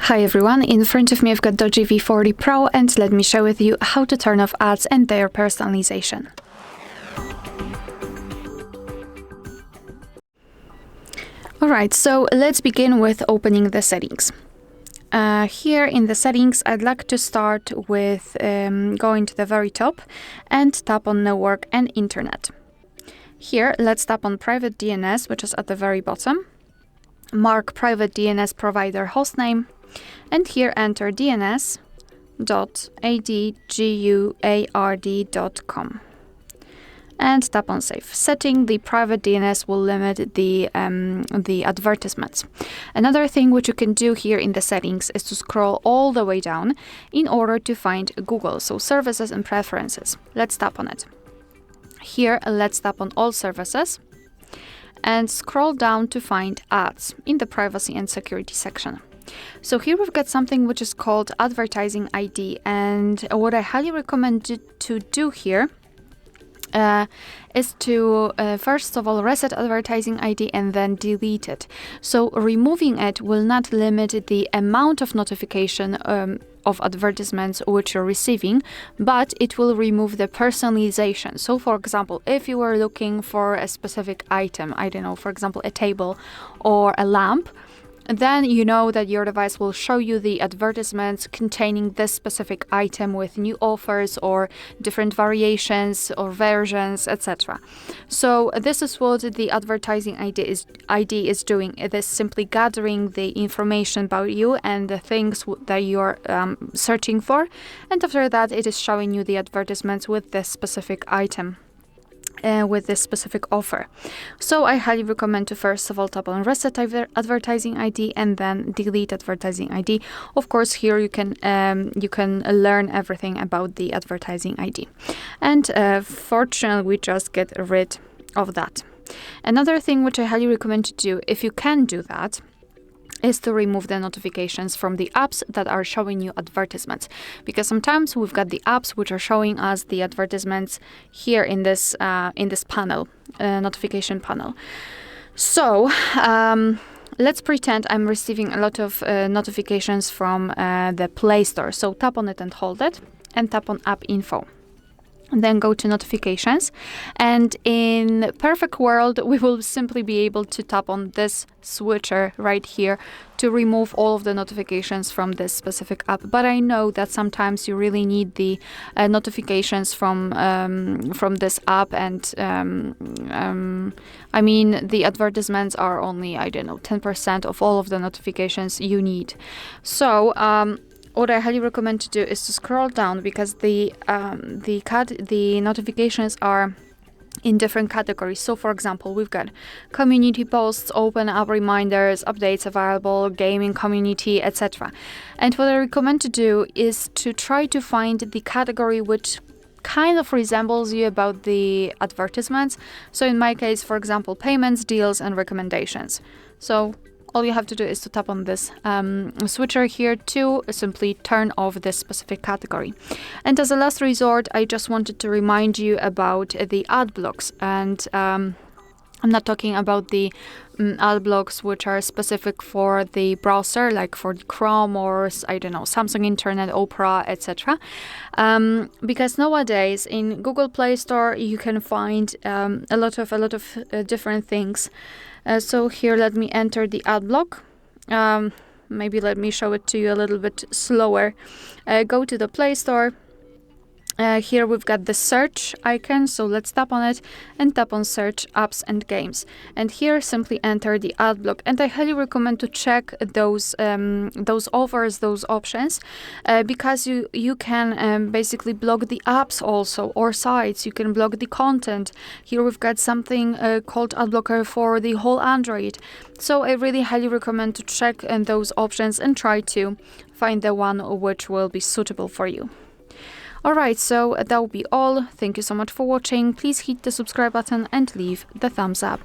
Hi everyone, in front of me I've got DOOGEE V40 Pro and let me share with you how to turn off ads and their personalization. Alright, so let's begin with opening the settings. Here in the settings, I'd like to start with going to the very top and tap on Network and Internet. Here, let's tap on Private DNS, which is at the very bottom. Mark Private DNS provider hostname, and here enter dns.adguard.com. And tap on Save. Setting the private DNS will limit the advertisements. Another thing which you can do here in the settings is to scroll all the way down in order to find Google, so Services and Preferences. Let's tap on it. Here, let's tap on All Services and scroll down to find Ads in the Privacy and Security section. So here we've got something which is called Advertising ID, and what I highly recommend you to do here is to first of all reset advertising ID and then delete it. So removing it will not limit the amount of notification of advertisements which you're receiving, but it will remove the personalization. So for example, if you were looking for a specific item, I don't know, for example, a table or a lamp, then you know that your device will show you the advertisements containing this specific item with new offers or different variations or versions, etc. So this is what the advertising ID is doing. It is simply gathering the information about you and the things that you're searching for, and after that it is showing you the advertisements with this specific item. With this specific offer. So I highly recommend to first of all tap on Reset Advertising ID and then Delete Advertising ID. Of course, here you can learn everything about the advertising ID. And fortunately, we just get rid of that. Another thing which I highly recommend to do, if you can do that, is to remove the notifications from the apps that are showing you advertisements, because sometimes we've got the apps which are showing us the advertisements here in this panel, notification panel. So let's pretend I'm receiving a lot of notifications from the Play Store. So tap on it and hold it, and tap on App Info. And then go to notifications, and in perfect world we will simply be able to tap on this switcher right here to remove all of the notifications from this specific app. But I know that sometimes you really need the notifications from this app, and I mean the advertisements are only, I don't know, 10% of all of the notifications you need. So what I highly recommend to do is to scroll down, because the notifications are in different categories. So for example, we've got community posts, open app reminders, updates available, gaming community, etc. And what I recommend to do is to try to find the category which kind of resembles you about the advertisements. So in my case, for example, payments, deals, and recommendations. So all you have to do is to tap on this switcher here to simply turn off this specific category. And as a last resort, I just wanted to remind you about the ad blocks. And I'm not talking about the ad blocks which are specific for the browser, like for Chrome or, I don't know, Samsung Internet, Opera, etc. Because nowadays in Google Play Store you can find a lot of different things. So here, let me enter the ad block. Maybe let me show it to you a little bit slower. Go to the Play Store. Here we've got the search icon, so let's tap on it and tap on Search Apps and Games. And here simply enter the ad block. And I highly recommend to check those offers, those options, because you can basically block the apps also, or sites. You can block the content. Here we've got something called ad blocker for the whole Android. So I really highly recommend to check those options and try to find the one which will be suitable for you. Alright, so that will be all. Thank you so much for watching. Please hit the subscribe button and leave the thumbs up.